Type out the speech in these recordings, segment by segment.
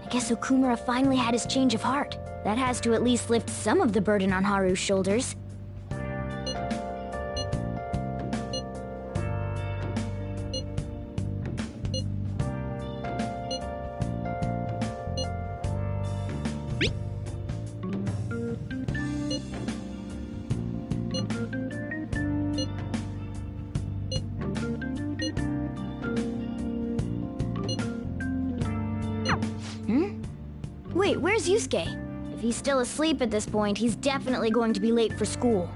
I guess Okumura finally had his change of heart. That has to at least lift some of the burden on Haru's shoulders. Wait, where's Yusuke? If he's still asleep at this point, he's definitely going to be late for school.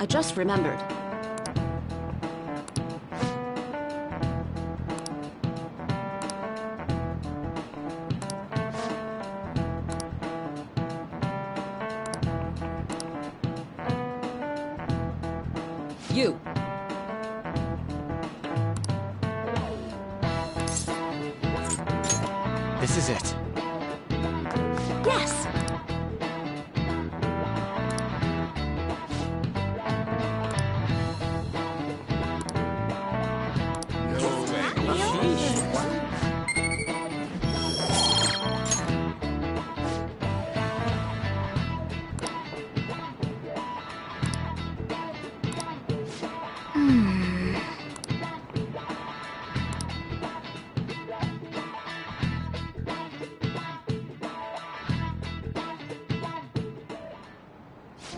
I just remembered. You. This is it. Yes.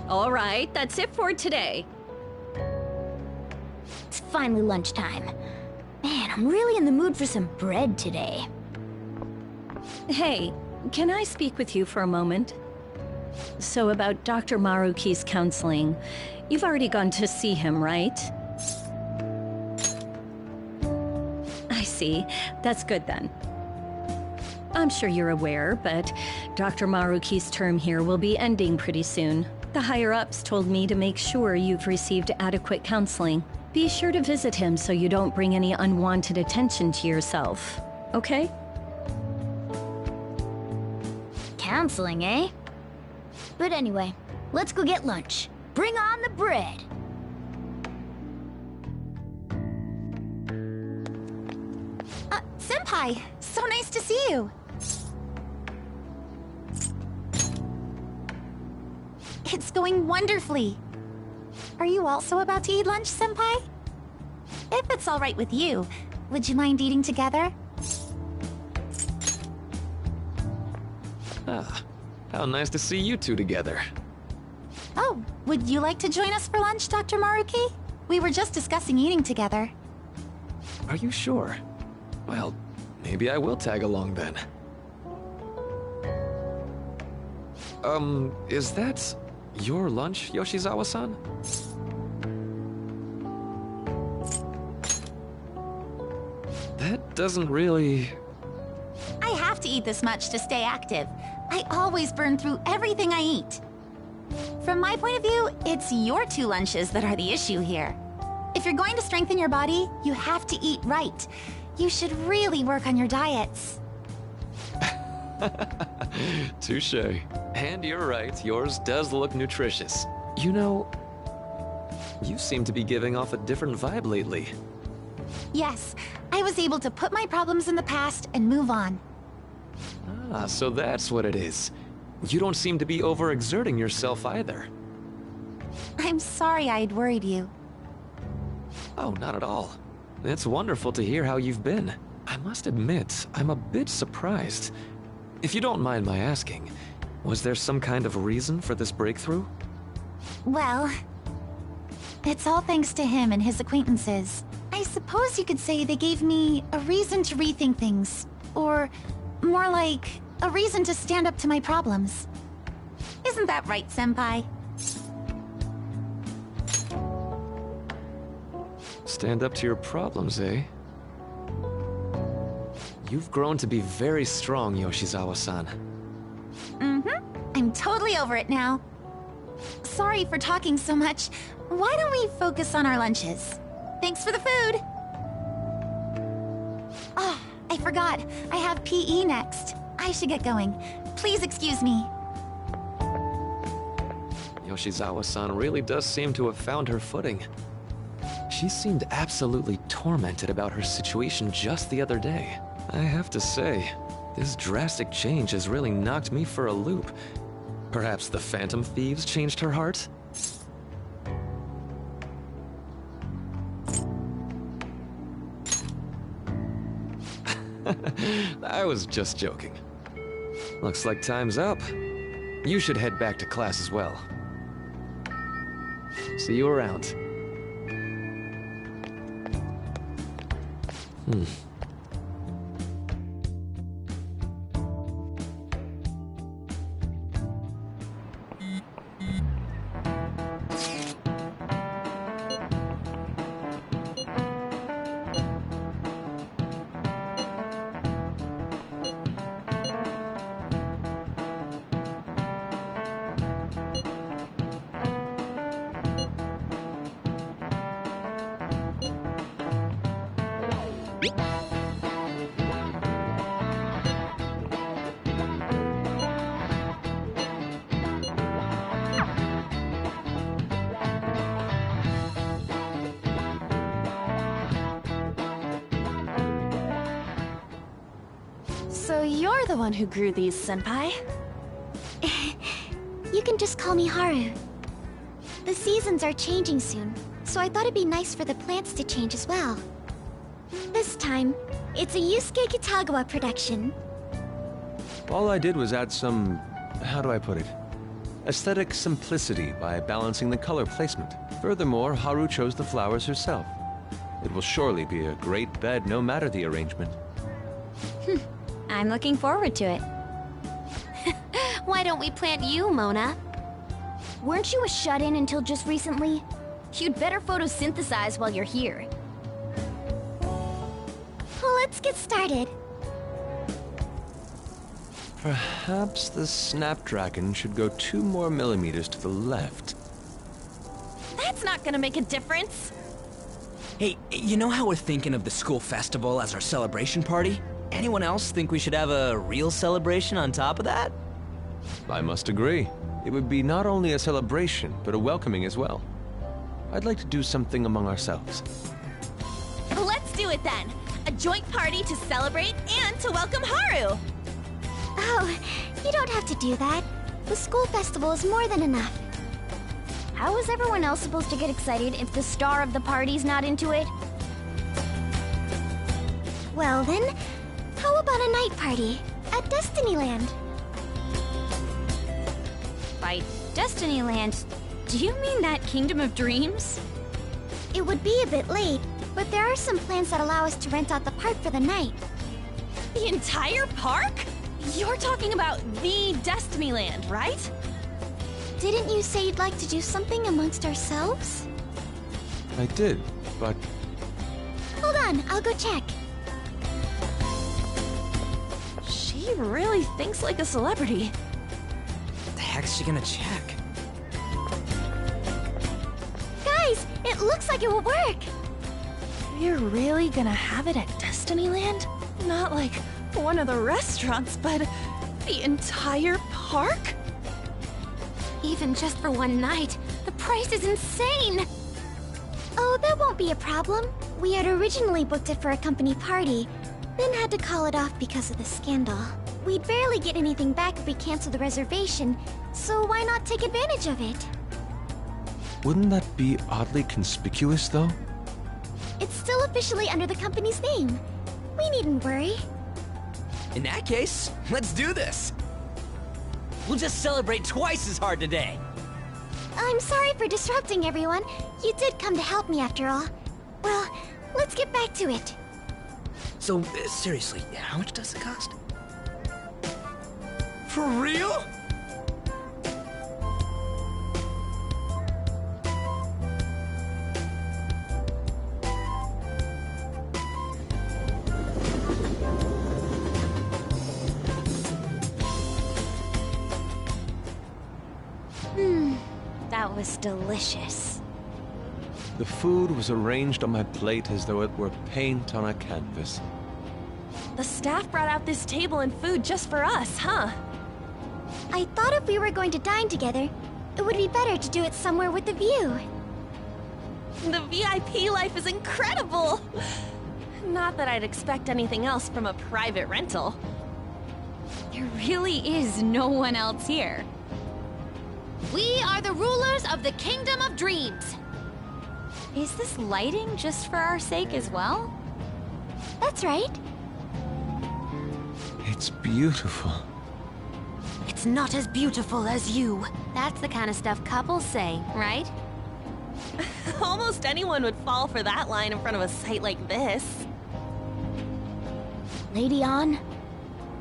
All right, that's it for today. It's finally lunchtime. Man, I'm really in the mood for some bread today. Hey, can I speak with you for a moment? So about Dr. Maruki's counseling, you've already gone to see him, right? I see. That's good then. I'm sure you're aware, but Dr. Maruki's term here will be ending pretty soon. The higher-ups told me to make sure you've received adequate counseling. Be sure to visit him so you don't bring any unwanted attention to yourself, okay? Counseling, eh? But anyway, let's go get lunch. Bring on the bread! Senpai! So nice to see you! It's going wonderfully. Are you also about to eat lunch, Senpai? If it's all right with you, would you mind eating together? Ah, how nice to see you two together. Oh, would you like to join us for lunch, Dr. Maruki? We were just discussing eating together. Are you sure? Well, maybe I will tag along then. Is that your lunch, Yoshizawa-san? That doesn't really... I have to eat this much to stay active. I always burn through everything I eat. From my point of view, it's your two lunches that are the issue here. If you're going to strengthen your body, you have to eat right. You should really work on your diets. Touché. And you're right, yours does look nutritious. You know, you seem to be giving off a different vibe lately. Yes, I was able to put my problems in the past and move on. Ah, so that's what it is. You don't seem to be overexerting yourself either. I'm sorry I'd worried you. Oh, not at all. It's wonderful to hear how you've been. I must admit, I'm a bit surprised. If you don't mind my asking, was there some kind of reason for this breakthrough? Well, it's all thanks to him and his acquaintances. I suppose you could say they gave me a reason to rethink things. Or, more like, a reason to stand up to my problems. Isn't that right, Senpai? Stand up to your problems, eh? You've grown to be very strong, Yoshizawa-san. Mm-hmm. I'm totally over it now. Sorry for talking so much. Why don't we focus on our lunches? Thanks for the food! Ah, I forgot. I have PE next. I should get going. Please excuse me. Yoshizawa-san really does seem to have found her footing. She seemed absolutely tormented about her situation just the other day. I have to say, this drastic change has really knocked me for a loop. Perhaps the Phantom Thieves changed her heart? I was just joking. Looks like time's up. You should head back to class as well. See you around. So you're the one who grew these, Senpai? You can just call me Haru. The seasons are changing soon, so I thought it'd be nice for the plants to change as well. This time, it's a Yusuke Kitagawa production. All I did was add some, how do I put it? Aesthetic simplicity by balancing the color placement. Furthermore, Haru chose the flowers herself. It will surely be a great bed no matter the arrangement. I'm looking forward to it. Why don't we plant you, Mona? Weren't you a shut-in until just recently? You'd better photosynthesize while you're here. Well, let's get started. Perhaps the Snapdragon should go 2 more millimeters to the left. That's not gonna make a difference. Hey, you know how we're thinking of the school festival as our celebration party? Anyone else think we should have a real celebration on top of that? I must agree. It would be not only a celebration, but a welcoming as well. I'd like to do something among ourselves. Let's do it then. A joint party to celebrate and to welcome Haru. Oh, you don't have to do that. The school festival is more than enough. How is everyone else supposed to get excited if the star of the party's not into it? Well then, how about a night party at Destinyland? By Destinyland, do you mean that Kingdom of Dreams? It would be a bit late, but there are some plans that allow us to rent out the park for the night. The entire park? You're talking about the Destinyland, right? Didn't you say you'd like to do something amongst ourselves? I did, but Hold on, I'll go check. She really thinks like a celebrity. The heck's she gonna check? Guys, it looks like it will work. You're really gonna have it at Destinyland? Not like one of the restaurants, but the entire park? Even just for one night, the price is insane! Oh, that won't be a problem. We had originally booked it for a company party, then had to call it off because of the scandal. We'd barely get anything back if we canceled the reservation, so why not take advantage of it? wouldn't that be oddly conspicuous, though? It's still officially under the company's name. We needn't worry. In that case, let's do this! We'll just celebrate twice as hard today! I'm sorry for disrupting everyone. You did come to help me after all. Well, let's get back to it. So, seriously, how much does it cost? For real? That was delicious. The food was arranged on my plate as though it were paint on a canvas. The staff brought out this table and food just for us, huh? I thought if we were going to dine together, It would be better to do it somewhere with a view. The VIP life is incredible! Not that I'd expect anything else from a private rental. There really is no one else here. We are the rulers of the Kingdom of Dreams. Is this lighting just for our sake as well? That's right. It's beautiful. It's not as beautiful as you. That's the kind of stuff couples say, right? Almost anyone would fall for that line in front of a site like this. Lady An,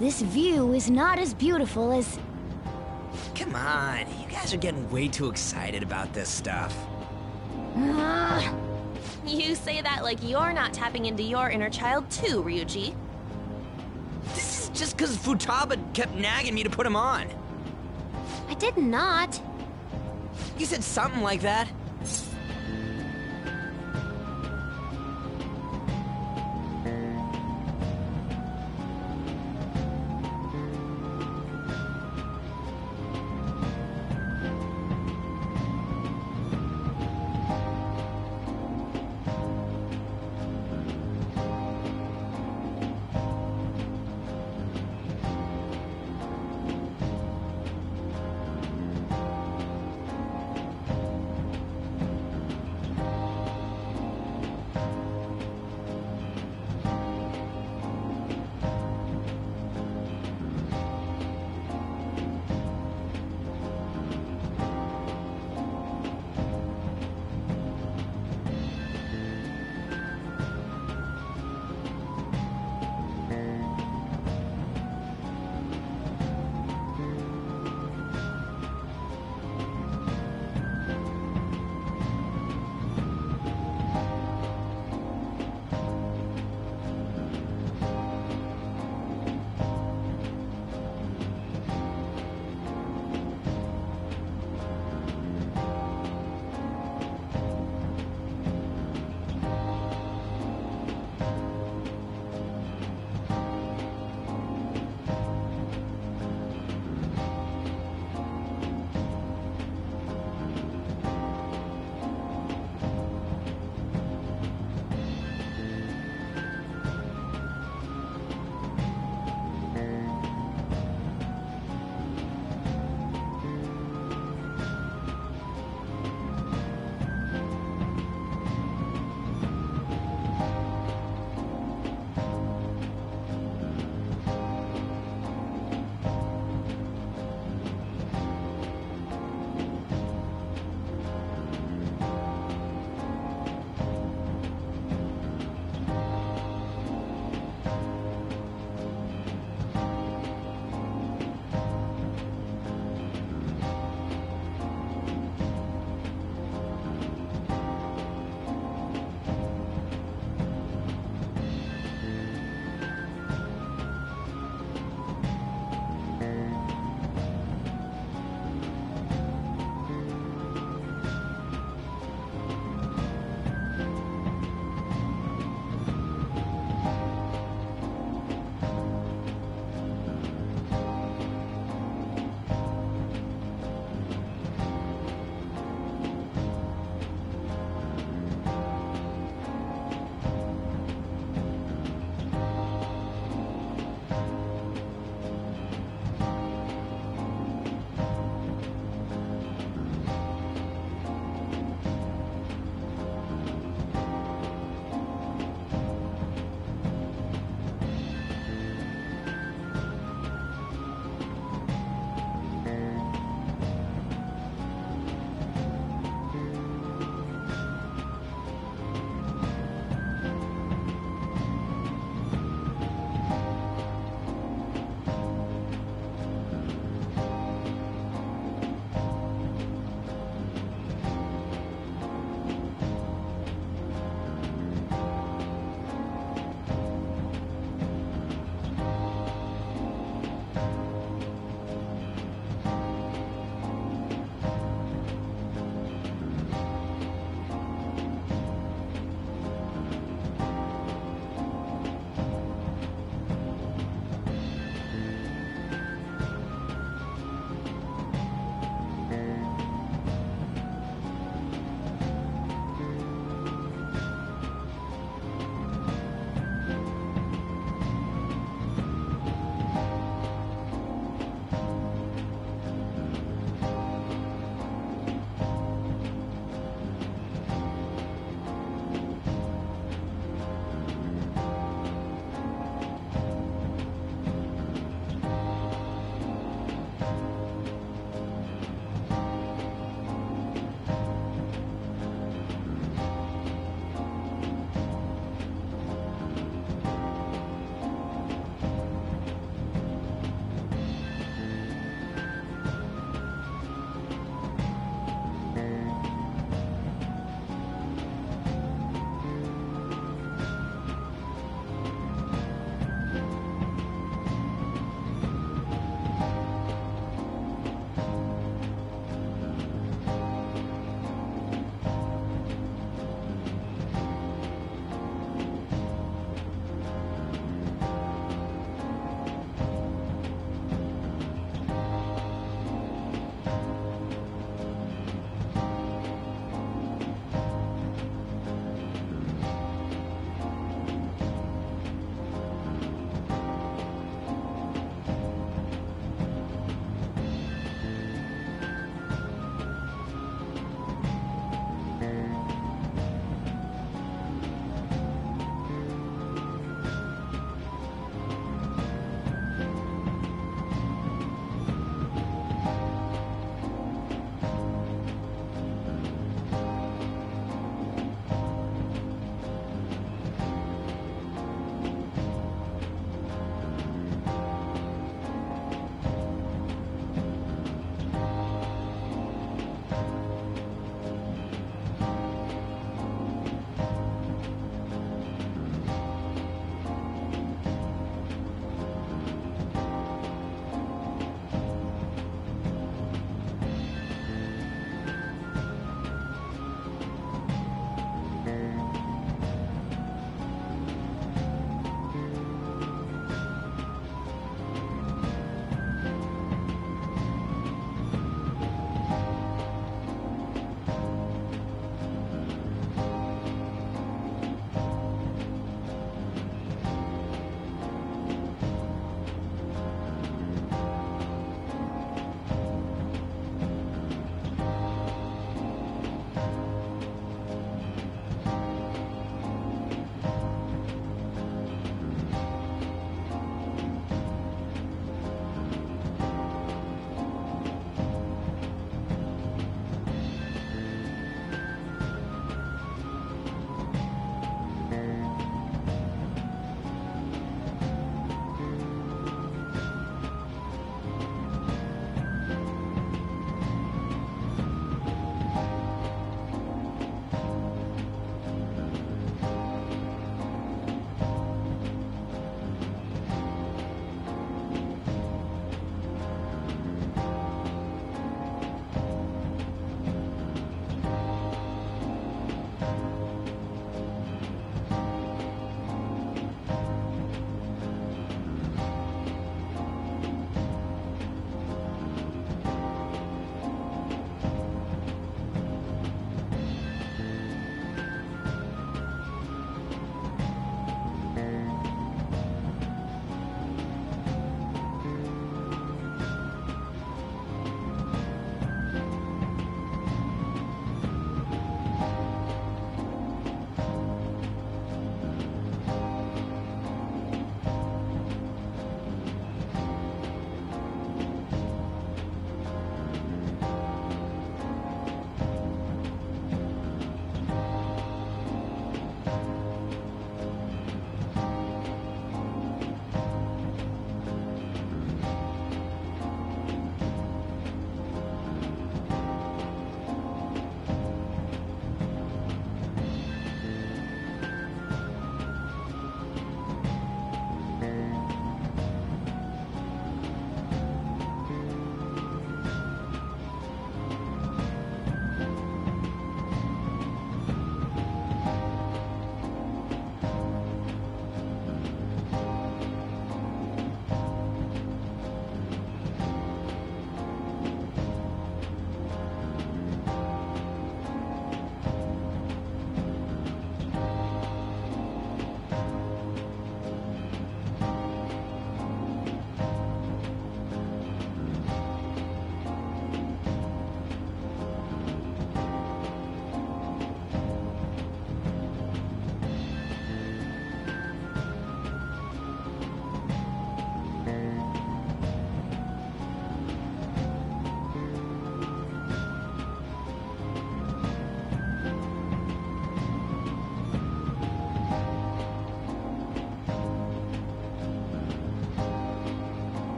this view is not as beautiful as... Come on, you guys are getting way too excited about this stuff. You say that like you're not tapping into your inner child too, Ryuji. This is just because Futaba kept nagging me to put him on. I did not. You said something like that.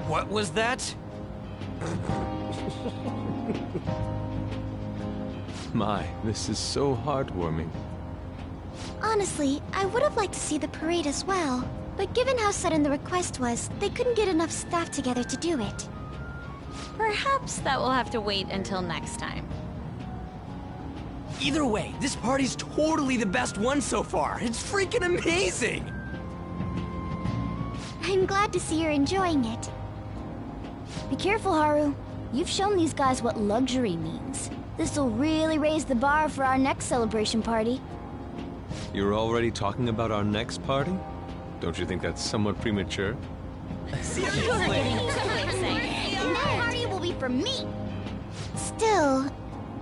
What was that? My, this is so heartwarming. Honestly, I would have liked to see the parade as well. But given how sudden the request was, they couldn't get enough staff together to do it. Perhaps that will have to wait until next time. Either way, this party's totally the best one so far. It's freaking amazing! I'm glad to see you're enjoying it. Be careful, Haru. You've shown these guys what luxury means. This'll really raise the bar for our next celebration party. You're already talking about our next party? Don't you think that's somewhat premature? That party will be for me! Still,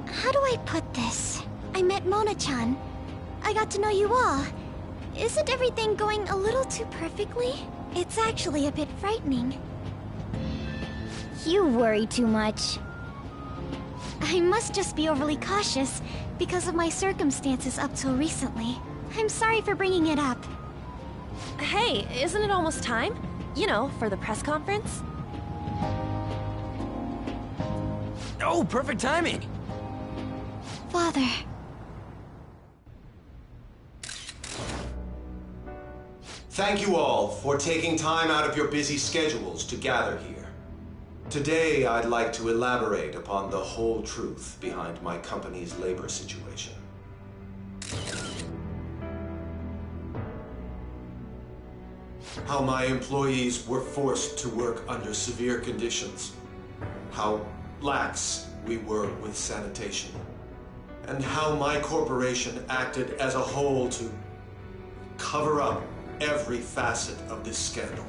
how do I put this? I met Mona-chan. I got to know you all. Isn't everything going a little too perfectly? It's actually a bit frightening. You worry too much. I must just be overly cautious because of my circumstances up till recently. I'm sorry for bringing it up. Hey, isn't it almost time? You know, for the press conference? Oh, perfect timing! Father. Thank you all for taking time out of your busy schedules to gather here. Today, I'd like to elaborate upon the whole truth behind my company's labor situation. How my employees were forced to work under severe conditions. How lax we were with sanitation. And how my corporation acted as a whole to cover up every facet of this scandal.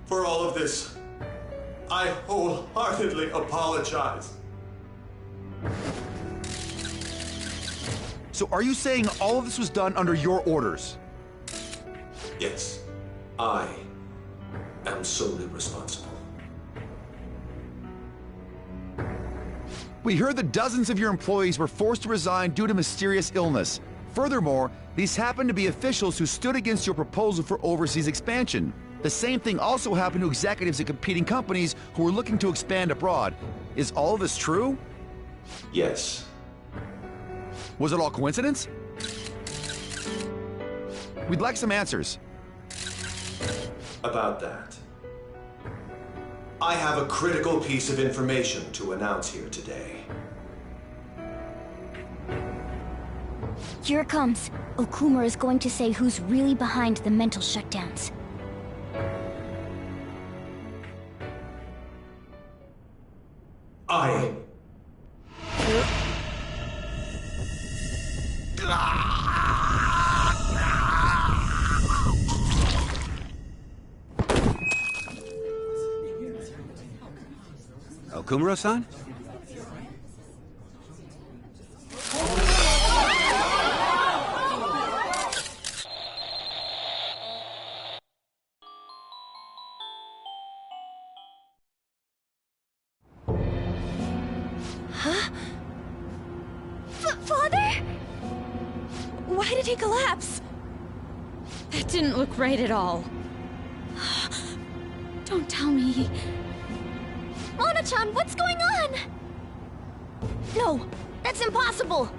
For all of this, I wholeheartedly apologize. So are you saying all of this was done under your orders? Yes, I am solely responsible. We heard that dozens of your employees were forced to resign due to mysterious illness. Furthermore, these happened to be officials who stood against your proposal for overseas expansion. The same thing also happened to executives at competing companies who were looking to expand abroad. Is all of this true? Yes. Was it all coincidence? We'd like some answers. About that, I have a critical piece of information to announce here today. Here it comes. Okumura is going to say who's really behind the mental shutdowns. I... Okumura-san? Father? Why did he collapse? That didn't look right at all. Don't tell me. Mona-chan, what's going on? No, that's impossible!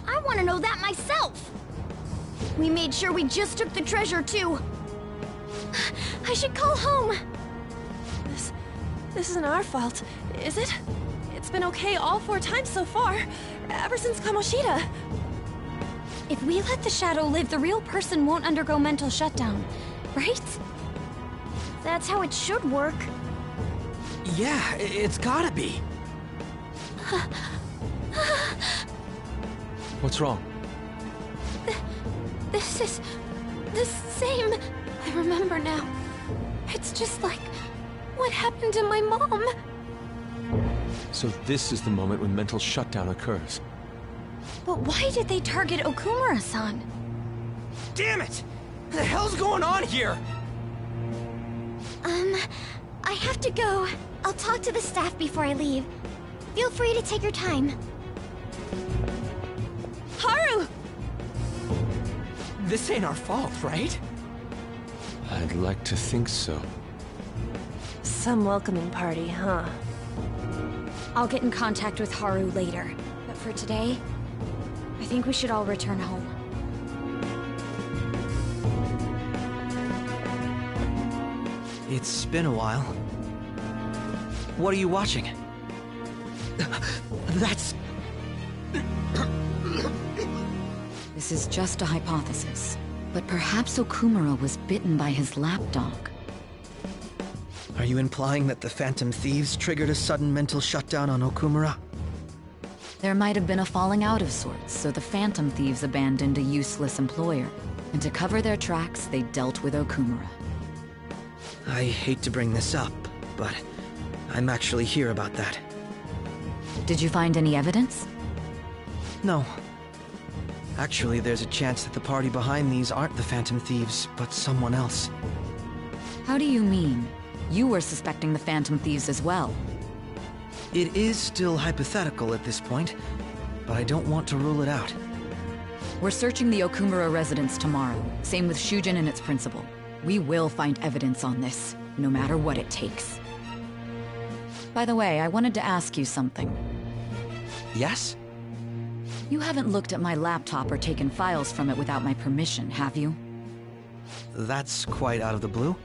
I want to know that myself! We made sure we just took the treasure, too. I should call home. This isn't our fault, is it? It's been okay all 4 times so far, ever since Kamoshida. If we let the shadow live, the real person won't undergo mental shutdown, right? That's how it should work. Yeah, it's gotta be. What's wrong? This is the same. I remember now. It's just like what happened to my mom. So this is the moment when mental shutdown occurs. But why did they target Okumura-san? Damn it! What the hell's going on here? I have to go. I'll talk to the staff before I leave. Feel free to take your time. Haru! This ain't our fault, right? I'd like to think so. Some welcoming party, huh? I'll get in contact with Haru later. But for today, I think we should all return home. It's been a while. What are you watching? That's... This is just a hypothesis, but perhaps Okumura was bitten by his lapdog. Are you implying that the Phantom Thieves triggered a sudden mental shutdown on Okumura? There might have been a falling out of sorts, so the Phantom Thieves abandoned a useless employer. And to cover their tracks, they dealt with Okumura. I hate to bring this up, but I'm actually here about that. Did you find any evidence? No. Actually, there's a chance that the party behind these aren't the Phantom Thieves, but someone else. How do you mean? You were suspecting the Phantom Thieves as well. It is still hypothetical at this point, but I don't want to rule it out. We're searching the Okumura residence tomorrow. Same with Shujin and its principal. We will find evidence on this, no matter what it takes. By the way, I wanted to ask you something. Yes? You haven't looked at my laptop or taken files from it without my permission, have you? That's quite out of the blue.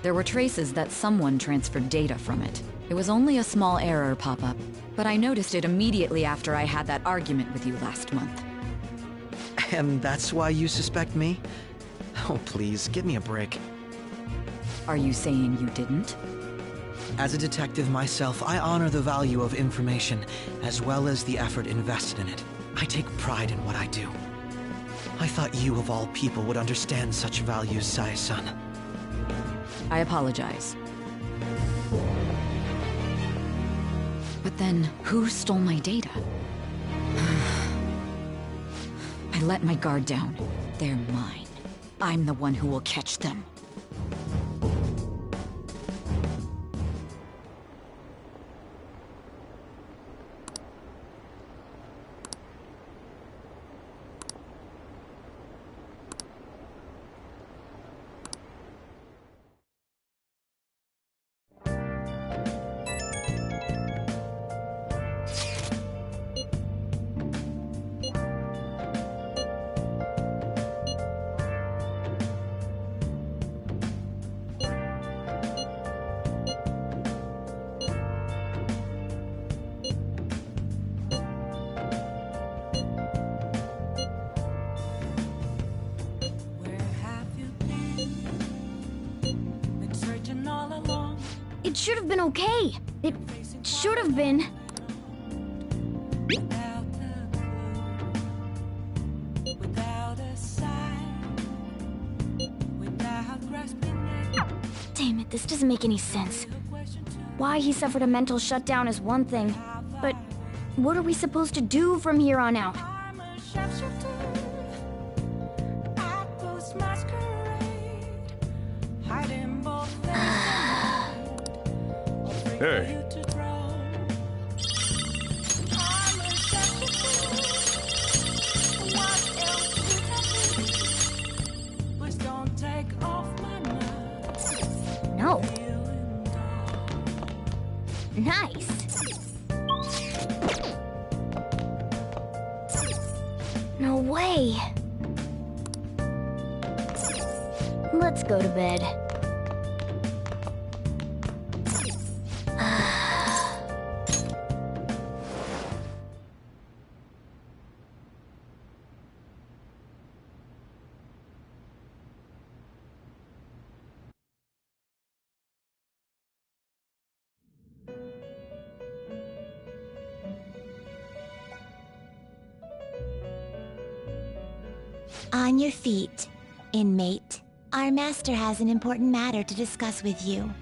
There were traces that someone transferred data from it. It was only a small error pop-up, but I noticed it immediately after I had that argument with you last month. And that's why you suspect me? Oh, please, give me a break. Are you saying you didn't? As a detective myself, I honor the value of information, as well as the effort invested in it. I take pride in what I do. I thought you, of all people, would understand such values, Sae-san. I apologize. But then, who stole my data? I let my guard down. They're mine. I'm the one who will catch them. It should have been okay. It should have been. Damn it, this doesn't make any sense. Why he suffered a mental shutdown is one thing, but what are we supposed to do from here on out? Hey. No. Nice. No way. Let's go to bed. On your feet, inmate. Our master has an important matter to discuss with you.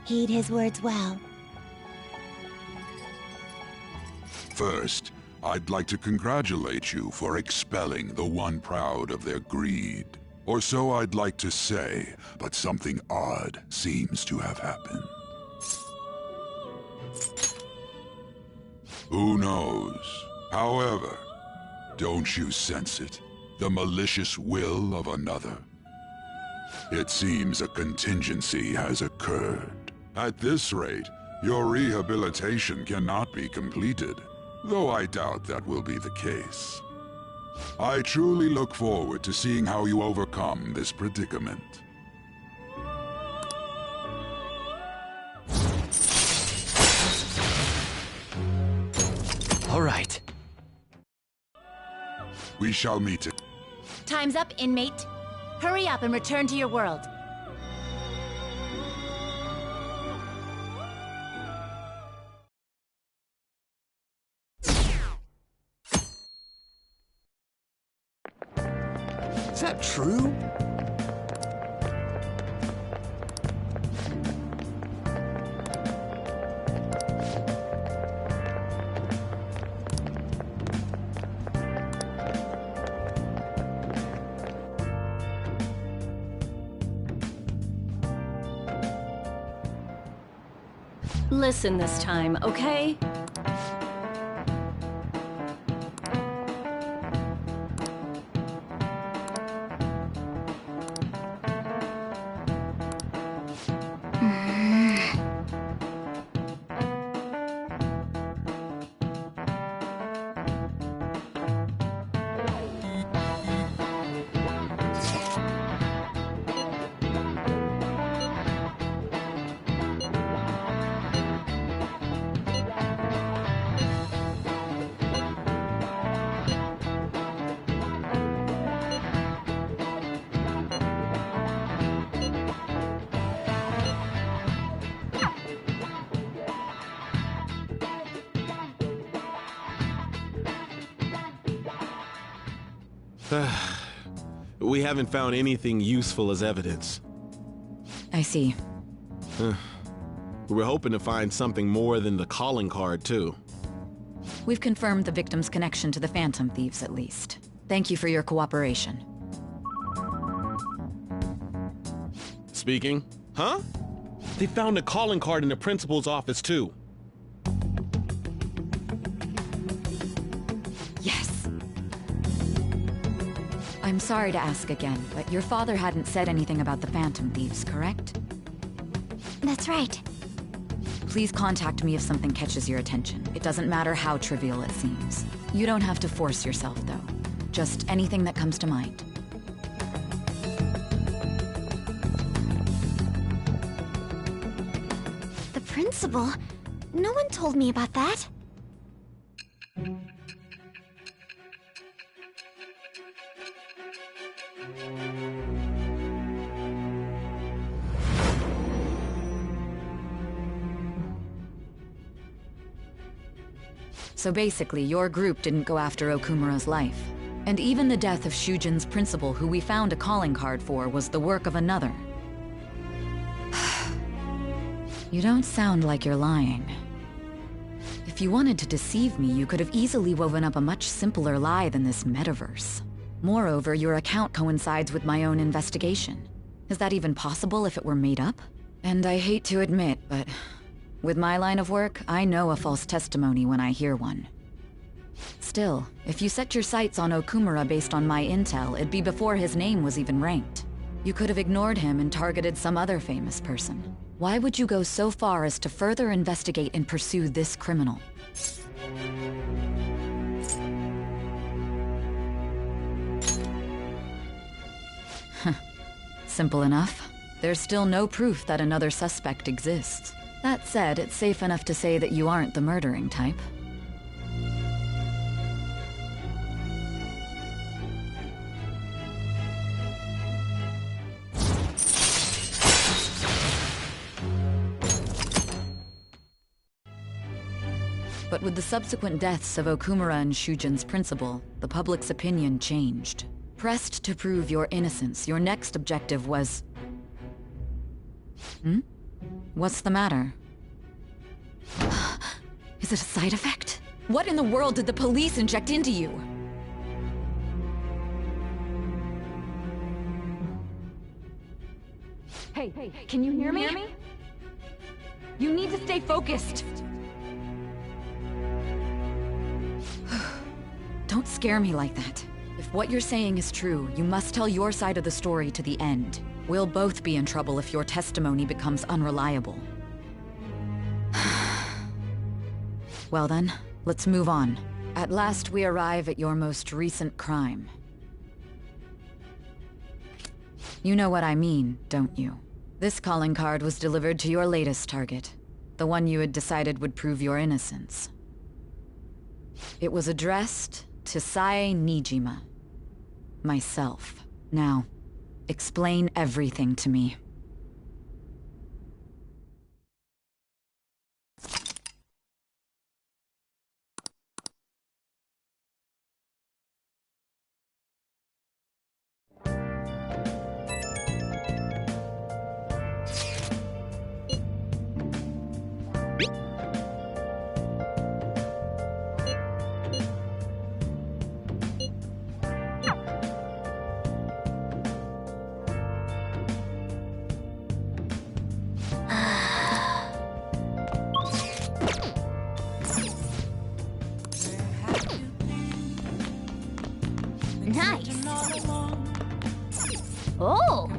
Heed his words well. First, I'd like to congratulate you for expelling the one proud of their greed. Or so I'd like to say, but something odd seems to have happened. Who knows? However, don't you sense it? The malicious will of another? It seems a contingency has occurred. At this rate, your rehabilitation cannot be completed, though I doubt that will be the case. I truly look forward to seeing how you overcome this predicament. All right. We shall meet it. Time's up, inmate. Hurry up and return to your world. Is that true? Listen this time, okay? We haven't found anything useful as evidence. I see. We were hoping to find something more than the calling card, too. We've confirmed the victim's connection to the Phantom Thieves, at least. Thank you for your cooperation. Speaking? Huh? They found a calling card in the principal's office, too. Yes. I'm sorry to ask again, but your father hadn't said anything about the Phantom Thieves, correct? That's right. Please contact me if something catches your attention. It doesn't matter how trivial it seems. You don't have to force yourself, though. Just anything that comes to mind. The principal? No one told me about that. So basically, your group didn't go after Okumura's life. And even the death of Shujin's principal, who we found a calling card for, was the work of another. You don't sound like you're lying. If you wanted to deceive me, you could have easily woven up a much simpler lie than this metaverse. Moreover, your account coincides with my own investigation. Is that even possible if it were made up? And I hate to admit, but with my line of work, I know a false testimony when I hear one. Still, if you set your sights on Okumura based on my intel, it'd be before his name was even ranked. You could have ignored him and targeted some other famous person. Why would you go so far as to further investigate and pursue this criminal? Simple enough. There's still no proof that another suspect exists. That said, it's safe enough to say that you aren't the murdering type. But with the subsequent deaths of Okumura and Shujin's principal, the public's opinion changed. Pressed to prove your innocence, your next objective was... What's the matter? Is it a side effect? What in the world did the police inject into you? Hey, can you hear me? You need to stay focused. Don't scare me like that. If what you're saying is true, you must tell your side of the story to the end. We'll both be in trouble if your testimony becomes unreliable. Well then, let's move on. At last we arrive at your most recent crime. You know what I mean, don't you? This calling card was delivered to your latest target. The one you had decided would prove your innocence. It was addressed to Sae Nijima. Myself. Now, explain everything to me. Nice. Oh!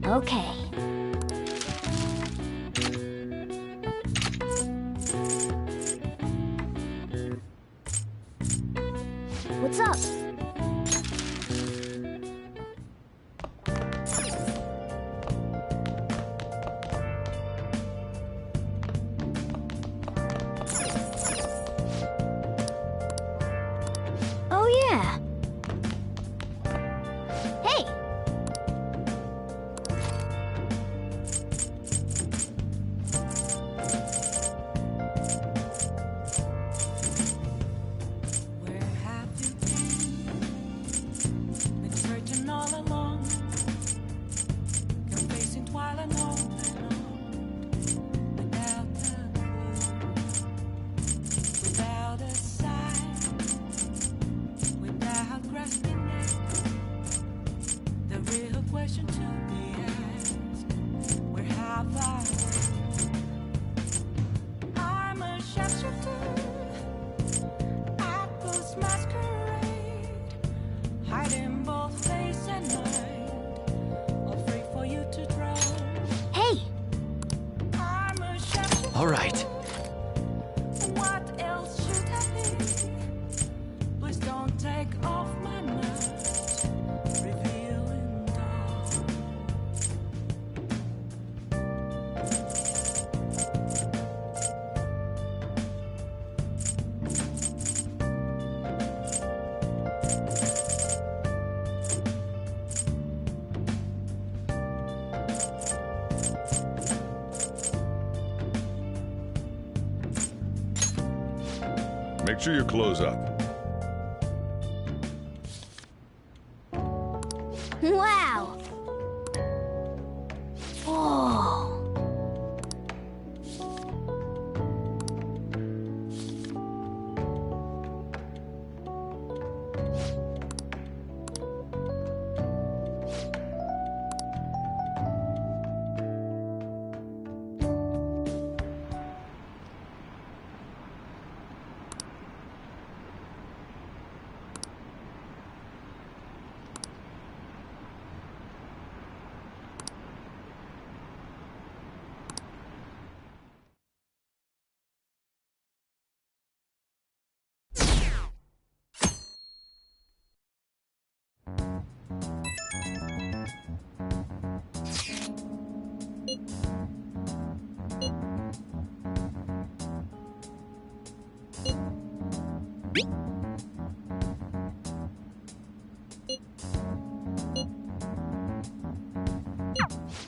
Okay. What's up? Oh yeah. Hey! All right. What else should I be? Please don't take off my mask, revealing dawn. Make sure you close up. Wow! Oh!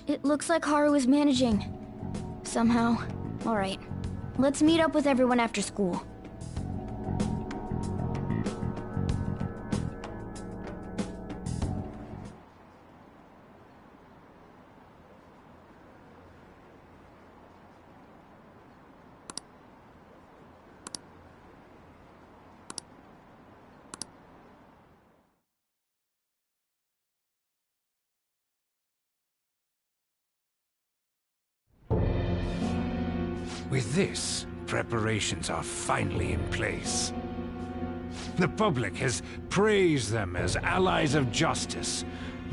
It looks like Haru is managing. Somehow. Alright. Let's meet up with everyone after school. With this, preparations are finally in place. The public has praised them as allies of justice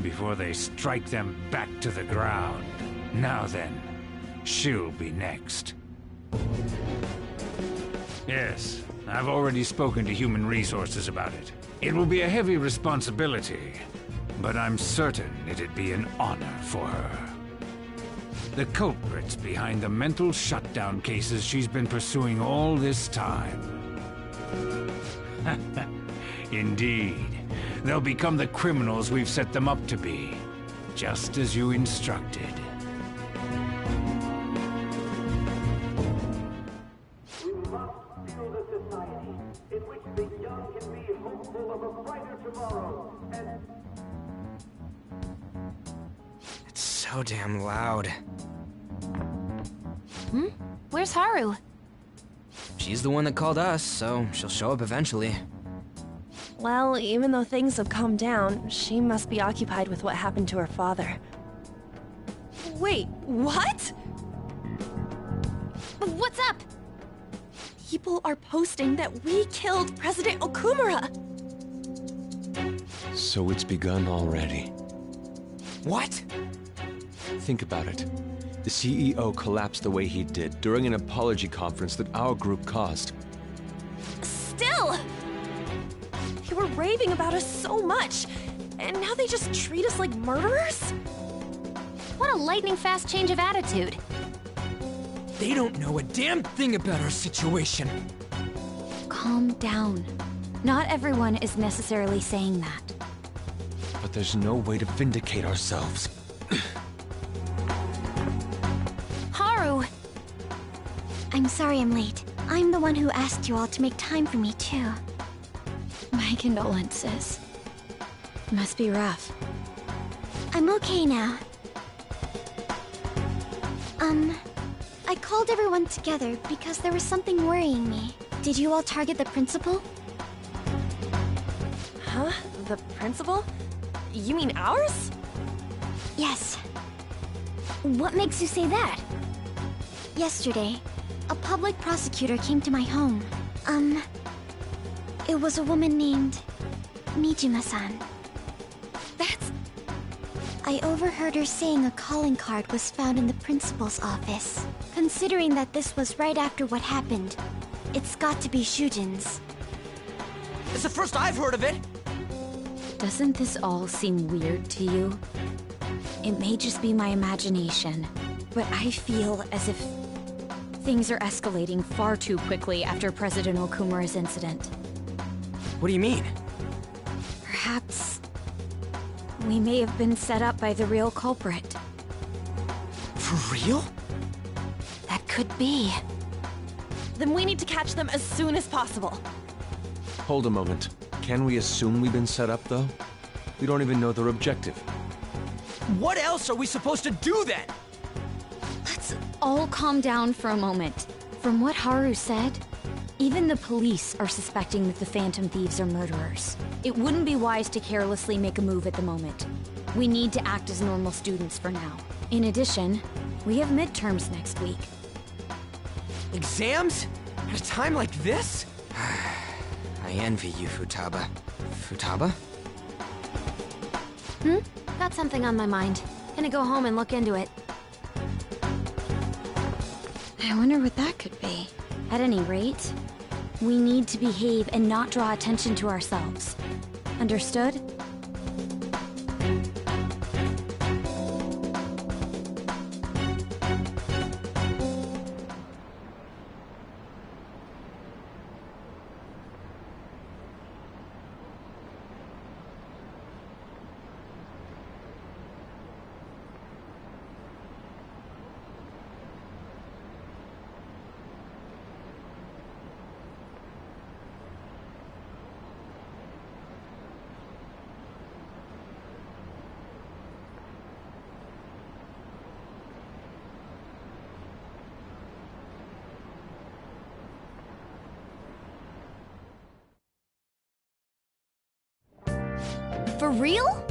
before they strike them back to the ground. Now then, she'll be next. Yes, I've already spoken to Human Resources about it. It will be a heavy responsibility, but I'm certain it'd be an honor for her. The culprits behind the mental shutdown cases she's been pursuing all this time. Indeed, they'll become the criminals we've set them up to be, just as you instructed. We must build a society in which the young can be hopeful of a brighter tomorrow, and... It's so damn loud. Where's Haru? She's the one that called us, so she'll show up eventually. Well, even though things have calmed down, she must be occupied with what happened to her father. Wait, what? What's up? People are posting that we killed President Okumura! So it's begun already. What? Think about it. The CEO collapsed the way he did during an apology conference that our group caused. Still! They were raving about us so much, and now they just treat us like murderers? What a lightning-fast change of attitude. They don't know a damn thing about our situation. Calm down. Not everyone is necessarily saying that. But there's no way to vindicate ourselves. Haru! I'm sorry I'm late. I'm the one who asked you all to make time for me, too. My condolences. Must be rough. I'm okay now. I called everyone together because there was something worrying me. Did you all target the principal? Huh? The principal? You mean ours? Yes. What makes you say that? Yesterday, a public prosecutor came to my home. It was a woman named Nijima-san. That's... I overheard her saying a calling card was found in the principal's office. Considering that this was right after what happened, it's got to be Shujin's. It's the first I've heard of it! Doesn't this all seem weird to you? It may just be my imagination, but I feel as if things are escalating far too quickly after President Okumura's incident. What do you mean? Perhaps we may have been set up by the real culprit. For real? That could be. Then we need to catch them as soon as possible. Hold a moment. Can we assume we've been set up, though? We don't even know their objective. What else are we supposed to do then? Let's all calm down for a moment. From what Haru said, even the police are suspecting that the Phantom Thieves are murderers. It wouldn't be wise to carelessly make a move at the moment. We need to act as normal students for now. In addition, we have midterms next week. Exams? At a time like this? I envy you, Futaba. Futaba? Got something on my mind. Gonna go home and look into it. I wonder what that could be. At any rate, we need to behave and not draw attention to ourselves. Understood? For real?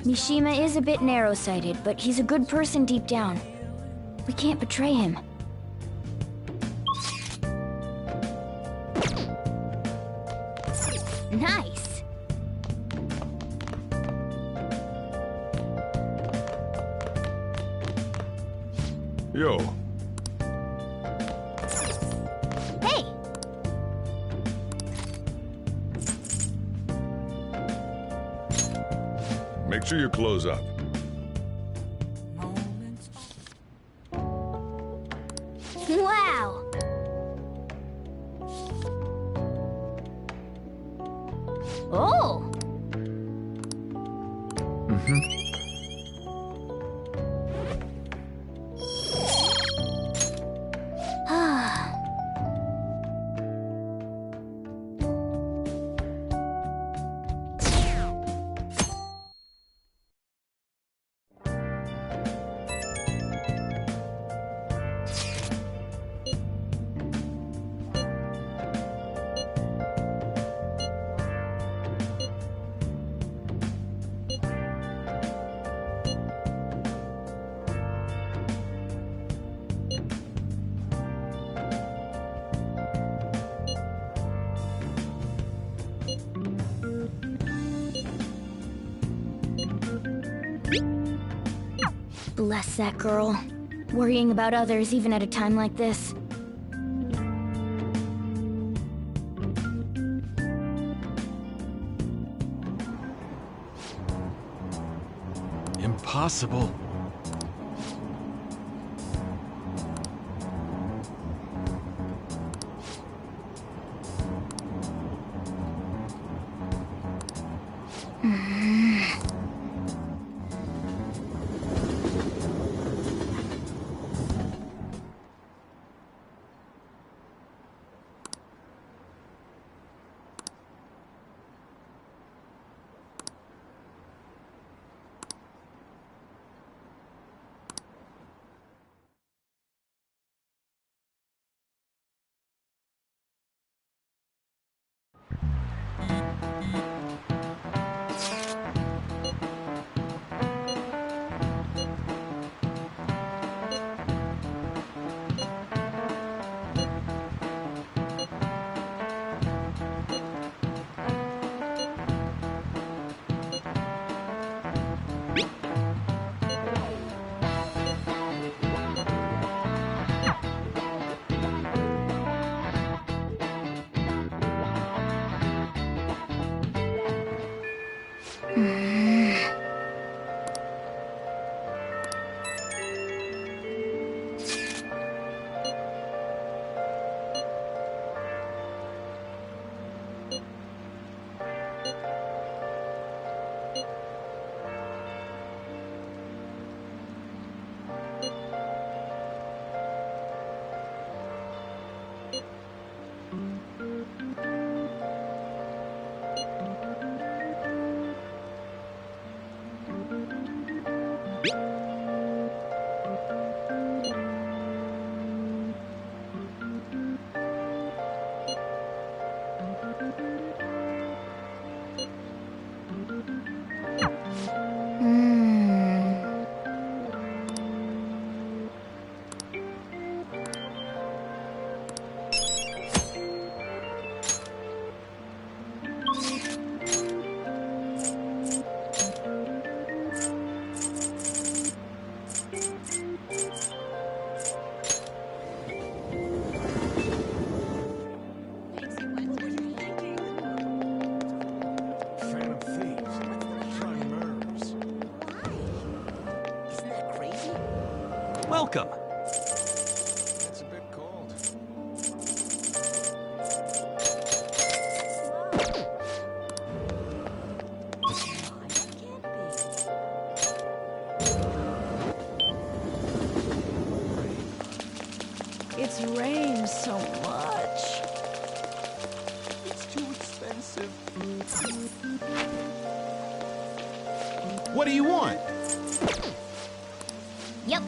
Mishima is a bit narrow-sighted, but he's a good person deep down. We can't betray him. Nice! Yo. Hey! Make sure you close up. Wow! Oh! Bless that girl. Worrying about others even at a time like this. Impossible. Welcome. It's a bit cold. It's rained so much. It's too expensive. What do you want? Yep,